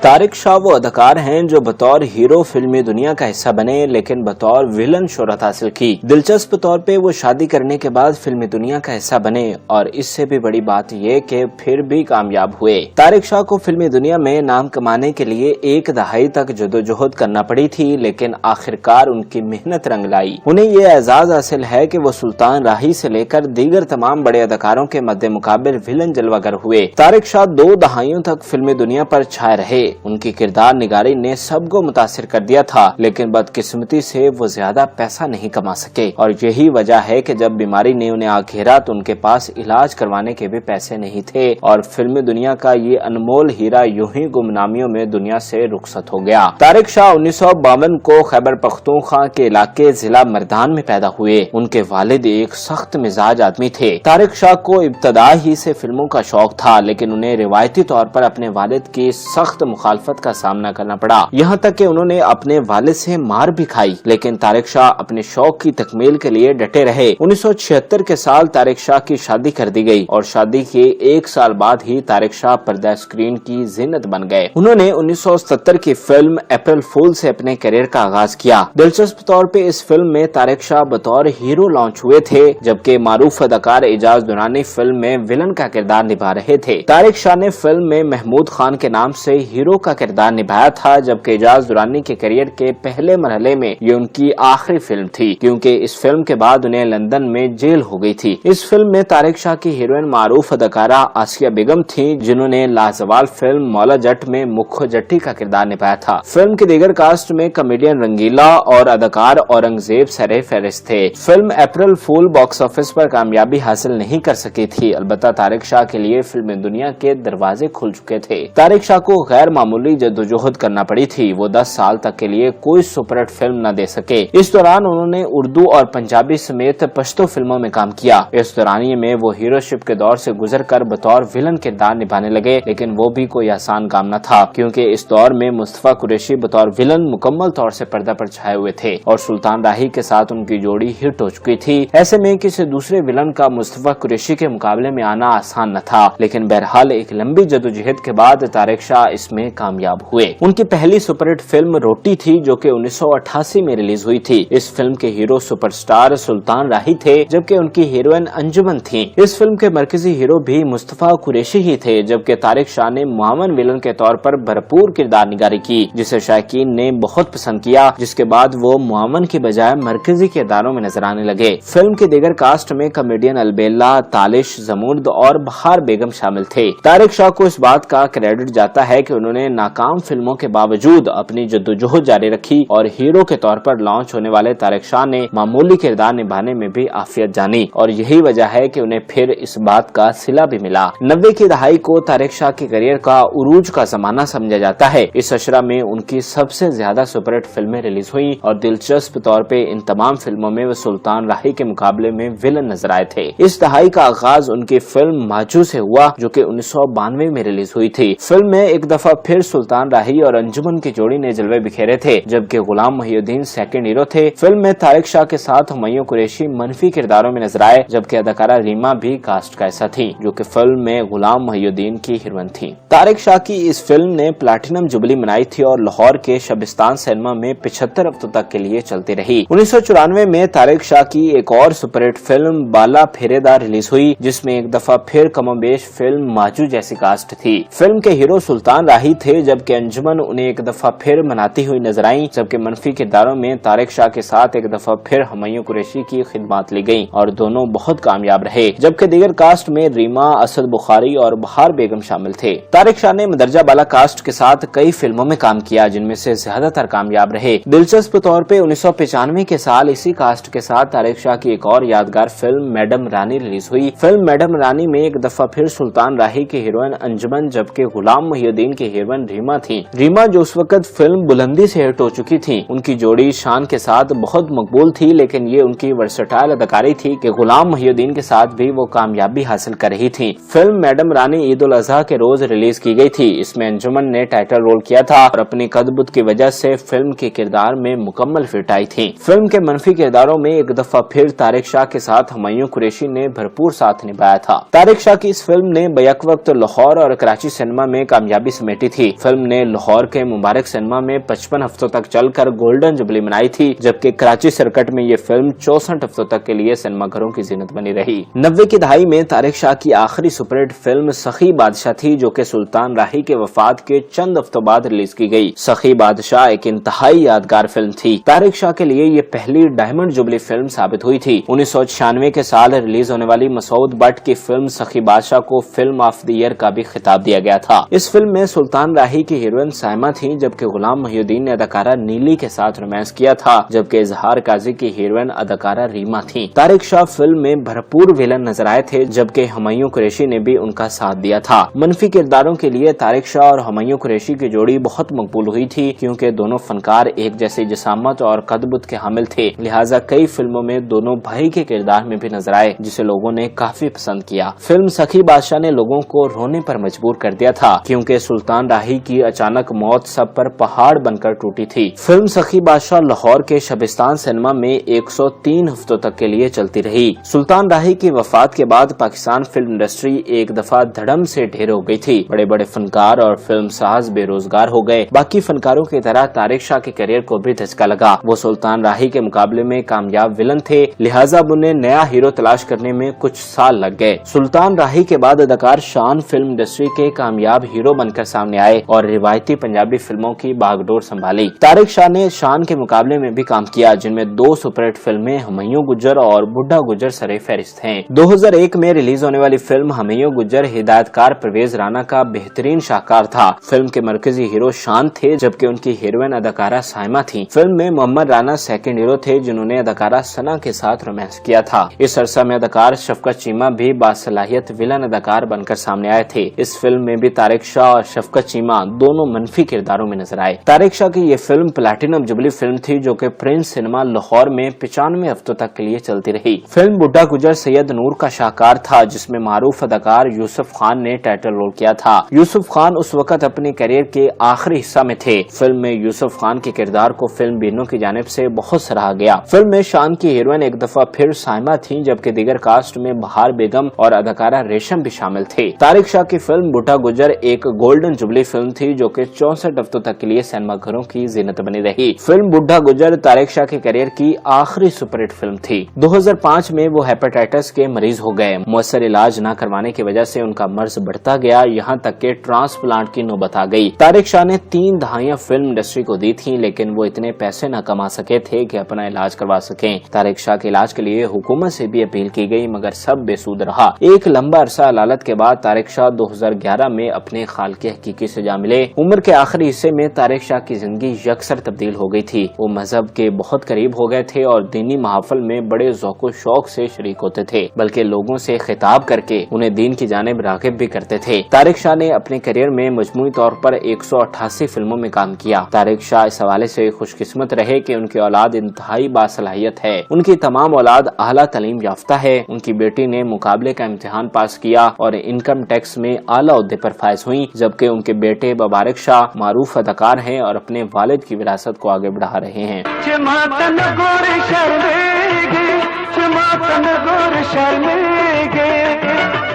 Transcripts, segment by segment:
طارق شاہ وہ اداکار ہیں جو بطور ہیرو فلمی دنیا کا حصہ بنے لیکن بطور ویلن شہرت حاصل کی۔ دلچسپ طور پہ وہ شادی کرنے کے بعد فلمی دنیا کا حصہ بنے اور اس سے بھی بڑی بات یہ کہ پھر بھی کامیاب ہوئے۔ طارق شاہ کو فلمی دنیا میں نام کمانے کے لیے ایک دہائی تک جدوجہد کرنا پڑی تھی لیکن آخرکار ان کی محنت رنگ لائی۔ انہیں یہ اعزاز حاصل ہے کہ وہ سلطان راہی سے لے کر دیگر تمام بڑے اداکاروں کے مد مقابل ویلن جلوہ گر ہوئے۔ طارق شاہ 2 دہائیوں تک فلمی دنیا پر چھائے رہے۔ ان کی کردار نگاری نے سب کو متاثر کر دیا تھا لیکن بدقسمتی سے وہ زیادہ پیسہ نہیں کما سکے اور یہی وجہ ہے کہ جب بیماری نے انہیں آ گھیرا تو ان کے پاس علاج کروانے کے بھی پیسے نہیں تھے اور فلمی دنیا کا یہ انمول ہیرا یوں ہی گمنامیوں میں دنیا سے رخصت ہو گیا۔ طارق شاہ 1952 کو خیبر پختونخوا کے علاقے ضلع مردان میں پیدا ہوئے۔ ان کے والد ایک سخت مزاج آدمی تھے۔ طارق شاہ کو ابتدا ہی سے فلموں کا شوق تھا لیکن انہیں روایتی طور پر اپنے والد کی سخت مخالفت کا سامنا کرنا پڑا، یہاں تک کہ انہوں نے اپنے والد سے مار بھی کھائی لیکن طارق شاہ اپنے شوق کی تکمیل کے لیے ڈٹے رہے۔ 1976 کے سال طارق شاہ کی شادی کر دی گئی اور شادی کے 1 سال بعد ہی طارق شاہ پردہ اسکرین کی زینت بن گئے۔ انہوں نے 1977 کی فلم اپریل فول سے اپنے کیریئر کا آغاز کیا۔ دلچسپ طور پہ اس فلم میں طارق شاہ بطور ہیرو لانچ ہوئے تھے جبکہ معروف اداکار اعجاز درانی فلم میں ویلن کا کردار نبھا رہے تھے۔ طارق شاہ نے فلم میں محمود خان کے نام سے ہیرو کا کردار نبھایا تھا جبکہ اعجاز درانی کے کیریئر کے پہلے مرحلے میں یہ ان کی آخری فلم تھی کیونکہ اس فلم کے بعد انہیں لندن میں جیل ہو گئی تھی۔ اس فلم میں طارق شاہ کی ہیروئن معروف اداکارہ آسیہ بیگم تھیں جنہوں نے لازوال فلم مولا جٹ میں مکھو جٹی کا کردار نبھایا تھا۔ فلم کی دیگر کاسٹ میں کامیڈین رنگیلا اور اداکار اورنگزیب سر فہرست تھے۔ Film April Fool box office پر کامیابی حاصل نہیں کر سکی تھی، البتہ طارق شاہ کے لیے فلم دنیا کے دروازے کھل چکے تھے۔ طارق شاہ کو غیر معمولی جدوجہد کرنا پڑی تھی، وہ 10 سال تک کے لیے کوئی سپر ہٹ فلم نہ دے سکے۔ اس دوران انہوں نے اردو اور پنجابی سمیت پشتو فلموں میں کام کیا۔ اس دورانیے میں وہ ہیرو شپ کے دور سے گزر کر بطور ویلن کردار نبھانے لگے لیکن وہ بھی کوئی آسان کام نہ تھا کیونکہ اس دور میں مصطفیٰ قریشی بطور ویلن مکمل طور سے پردہ پر چھائے ہوئے تھے اور سلطان راہی کے ساتھ ان کی جوڑی ہٹ ہو چکی تھی۔ ایسے میں کسی دوسرے ویلن کا مصطفیٰ قریشی کے مقابلے میں آنا آسان نہ تھا لیکن بہرحال ایک لمبی جدوجہد کے بعد طارق شاہ اس میں کامیاب ہوئے۔ ان کی پہلی سپر ہٹ فلم روٹی تھی جو کہ 1988 میں ریلیز ہوئی تھی۔ اس فلم کے ہیرو سپر سٹار سلطان راہی تھے جبکہ ان کی ہیروئن انجمن تھیں۔ اس فلم کے مرکزی ہیرو بھی مصطفیٰ قریشی ہی تھے جبکہ طارق شاہ نے معاون ویلن کے طور پر بھرپور کردار نگاری کی جسے شائقین نے بہت پسند کیا، جس کے بعد وہ معاون کی بجائے مرکزی کرداروں میں نظر آنے لگے۔ فلم کی دیگر کاسٹ میں کامیڈین البیلا، تالش زمرد اور بہار بیگم شامل تھے۔ طارق شاہ کو اس بات کا کریڈٹ جاتا ہے کہ انہوں نے ناکام فلموں کے باوجود اپنی جدوجہد جاری رکھی اور ہیرو کے طور پر لانچ ہونے والے طارق شاہ نے معمولی کردار نبھانے میں بھی عافیت جانی اور یہی وجہ ہے کہ انہیں پھر اس بات کا صلہ بھی ملا۔ 90 کی دہائی کو طارق شاہ کے کیریئر کا عروج کا زمانہ سمجھا جاتا ہے۔ اس اشرہ میں ان کی سب سے زیادہ سپر ہٹ فلمیں ریلیز ہوئیں اور دلچسپ طور پہ ان تمام فلموں میں وہ سلطان راہی کے مقابلے میں ویلن نظر آئے تھے۔ اس دہائی کا آغاز ان کی فلم ماجو سے ہوا جو کہ 1992 میں ریلیز ہوئی تھی۔ فلم میں ایک دفعہ پھر سلطان راہی اور انجمن کی جوڑی نے جلوے بکھیرے تھے جبکہ غلام محی الدین سیکنڈ ہیرو تھے۔ فلم میں طارق شاہ کے ساتھ ہمایوں قریشی منفی کرداروں میں نظر آئے جبکہ اداکارہ ریما بھی کاسٹ کا حصہ تھی جو کہ فلم میں غلام محی الدین کی ہیروئن تھی۔ طارق شاہ کی اس فلم نے پلاٹینم جبلی منائی تھی اور لاہور کے شبستان سینما میں 75 ہفتوں تک کے لیے چلتی رہی۔ 1994 میں طارق شاہ کی ایک اور سپر ہٹ فلم بالا پھیرے دار ریلیز ہوئی جس میں ایک دفعہ پھر کم و بیش فلم ماجو جیسی کاسٹ تھی۔ فلم کے ہیرو سلطان راہی تھے جبکہ انجمن انہیں ایک دفعہ پھر مناتی ہوئی نظر آئیں جبکہ منفی کرداروں میں طارق شاہ کے ساتھ ایک دفعہ پھر ہمایوں قریشی کی خدمات لی گئیں اور دونوں بہت کامیاب رہے جبکہ دیگر کاسٹ میں ریما، اسد بخاری اور بہار بیگم شامل تھے۔ طارق شاہ نے مندرجہ بالا کاسٹ کے ساتھ کئی فلموں میں کام کیا جن میں سے زیادہ تر کامیاب رہے۔ دلچسپ طور پہ 1995 کے سال اسی کاسٹ کے ساتھ طارق شاہ کی ایک اور یادگار فلم میڈم رانی ریلیز ہوئی۔ فلم میڈم رانی میں ایک دفعہ پھر سلطان راہی کی ہیروئن انجمن جبکہ غلام محی الدین मुहिउद्दीन की हीरोइन रीमा थी। रीमा जो उस वक्त फिल्म बुलंदी से हिट हो चुकी थी, उनकी जोड़ी शान के साथ बहुत मकबूल थी, लेकिन ये उनकी वर्सेटाइल अदाकारी थी कि गुलाम मुहिउद्दीन के साथ भी वो कामयाबी हासिल कर रही थी। फिल्म मैडम रानी ईद उल अजहा के रोज रिलीज की गई थी। इसमें अंजुमन ने टाइटल रोल किया था और अपनी कद-बुद की वजह से फिल्म के किरदार में मुकम्मल फिट आई थी। फिल्म के मनफी किरदारों में एक दफा फिर तारिक शाह के साथ हुमायूं कुरैशी ने भरपूर साथ निभाया था। तारिक शाह की इस फिल्म ने बैक वक्त लाहौर और कराची सिनेमा में कामयाबी समेटी थी। फिल्म ने लाहौर के मुबारक सिनेमा में 55 हफ्तों तक चलकर गोल्डन जुबली मनाई थी, जबकि कराची सर्किट में ये फिल्म 64 हफ्तों तक के लिए सिनेमा घरों की जीनत बनी रही। 90 की दहाई में तारिक शाह की आखिरी सुपरहिट फिल्म सखी बादशाह थी, जो कि सुल्तान राही के वफात के चंद हफ्तों बाद रिलीज की गई। सखी बादशाह एक इंतहाई यादगार फिल्म थी। तारिक शाह के लिए ये पहली डायमंड जुबली फिल्म साबित हुई थी। 1996 के साल रिलीज होने वाली मसूद बट की फिल्म सखी बादशाह को फिल्म ऑफ द ईयर का भी खिताब दिया गया था। इस फिल्म में सुल्तान राही की हीरोइन साइमा थी, जबकि गुलाम मुहिउद्दीन ने अदाकारा नीली के साथ रोमांस किया था, जबकि इजहार काजी की हीरोइन अदाकारा रीमा थी। तारिक शाह फिल्म में भरपूर विलन नजर आए थे, जबकि हुमायूं कुरैशी ने भी उनका साथ दिया था। मनफी किरदारों के लिए तारिक शाह और हुमायूं कुरैशी की जोड़ी बहुत मकबूल हुई थी, क्योंकि दोनों फनकार एक जैसी जिसामत और कद-बुद के हामिल थे। लिहाजा कई फिल्मों में दोनों भाई के किरदार में भी नजर आए, जिसे लोगों ने काफी पसंद किया। फिल्म सखी बादशाह ने लोगों को रोने पर मजबूर कर दिया था, क्योंकि सुल्तान राही की अचानक मौत सब पर पहाड़ बनकर टूटी थी। फिल्म सखी बादशाह लाहौर के शबिस्तान सिनेमा में 103 हफ्तों तक के लिए चलती रही। सुल्तान राही की वफात के बाद पाकिस्तान फिल्म इंडस्ट्री एक दफा धड़म से ढेर हो गई थी। बड़े बड़े फनकार और फिल्म साज बेरोजगार हो गए। बाकी फनकारों की तरह तारिक शाह के करियर को भी धचका लगा। वो सुल्तान राही के मुकाबले में कामयाब विलन थे, लिहाजा उन्हें नया हीरो तलाश करने में कुछ साल लग गए। सुल्तान राही के बाद अदाकार शान फिल्म इंडस्ट्री के कामयाब हीरो बनकर सामने आए और रिवायती पंजाबी फिल्मों की बागडोर संभाली। तारिक शाह ने शान के मुकाबले में भी काम किया, जिनमें 2 सुपरहिट फिल्में हुमायूं गुज्जर और बुड्ढा गुज्जर सरे फहरिस्त हैं। 2001 में रिलीज होने वाली फिल्म हुमायूं गुज्जर हिदायतकार परवेज राना का बेहतरीन शाहकार था। फिल्म के मरकजी हीरो शान थे, जबकि उनकी हीरोइन अदाकारा साइमा थी। फिल्म में मोहम्मद राना सेकंड हीरो थे, जिन्होंने अदाकारा सना के साथ रोमांस किया था। इस अरसा में अदाकार शफकत चीमा भी बासलाहियत विलन अदाकार बनकर सामने आए थे। इस फिल्म में भी तारिक शाह और शफकत चीमा दोनों मनफी किरदारों में नजर आए। तारिक शाह की ये फिल्म प्लैटिनम जुबली फिल्म थी, जो कि प्रिंस सिनेमा लाहौर में 95 हफ्तों तक के लिए चलती रही। फिल्म बुड्ढा गुजर सैयद नूर का शाहकार था, जिसमें मारूफ अदाकार यूसुफ खान ने टाइटल रोल किया था। यूसुफ खान उस वक्त अपने करियर के आखिरी हिस्सा में थे। फिल्म में यूसुफ खान के किरदार को फिल्म बीनों की जानिब से बहुत सराहा गया। फिल्म में शान की हीरोइन एक दफा फिर साइमा थी, जबकि दीगर कास्ट में बहार बेगम और अदाकारा रेशम भी शामिल थे। तारिक शाह की फिल्म बुड्ढा गुजर एक गोल्डन जुबली फिल्म थी, जो कि 64 हफ्तों तक के लिए सिनेमा घरों की जीनत बनी रही। फिल्म बुड्ढा गुजर तारिक शाह के करियर की आखिरी सुपरहिट फिल्म थी। 2005 में वो हेपेटाइटिस के मरीज हो गए। मुअस्सर इलाज न करवाने की वजह से उनका मर्ज बढ़ता गया, यहाँ तक के ट्रांसप्लांट की नौबत आ गई। तारिक शाह ने 3 दहाइयां फिल्म इंडस्ट्री को दी थी, लेकिन वो इतने पैसे न कमा सके थे कि अपना इलाज करवा सकें। तारिक शाह के इलाज के लिए हुकूमत से भी अपील की गई, मगर सब बेसूद रहा। एक लंबा अरसा अदालत के बाद तारिक शाह 2011 में अपने खालिक हकीकी से जा मिले। उम्र के आखिरी हिस्से में तारिक शाह की जिंदगी यकसर तब्दील हो गई थी। वो मजहब के बहुत करीब हो गए थे और दीनी महफिल में बड़े ज़ौक़ शौक से शरीक होते थे, बल्कि लोगों से खिताब करके उन्हें दीन की जानिब राग़िब भी करते थे। तारिक शाह ने अपने करियर में मजमूई तौर पर 188 फिल्मों में काम किया। तारिक शाह इस हवाले से खुशकिस्मत रहे कि उनकी औलाद इंतहाई बासलाहियत है। उनकी तमाम औलाद आला तालीम याफ्ता है। उनकी बेटी ने मुकाबले का इम्तिहान पास किया और इनकम टैक्स में आला ओहदे पर फाइज हुई, जबकि उनके बेटे मुबारक शाह मारूफ अदाकार हैं और अपने वालिद की विरासत को आगे बढ़ा रहे हैं।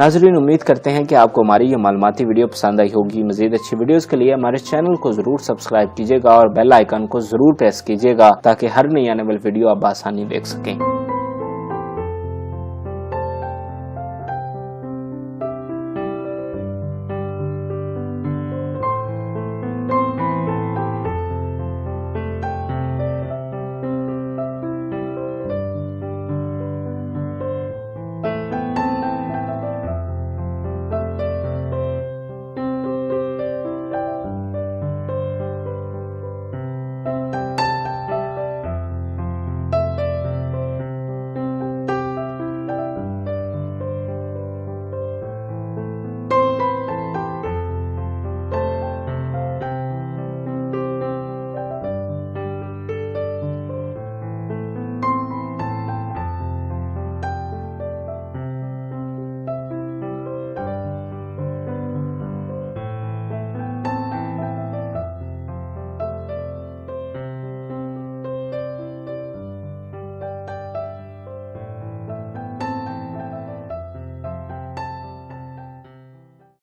नाज़रीन, उम्मीद करते हैं कि आपको हमारी ये मालूमाती वीडियो पसंद आई होगी। मजीद अच्छी वीडियोस के लिए हमारे चैनल को जरूर सब्सक्राइब कीजिएगा और बेल आइकन को जरूर प्रेस कीजिएगा, ताकि हर नई आने वाली वीडियो आप आसानी देख सकें।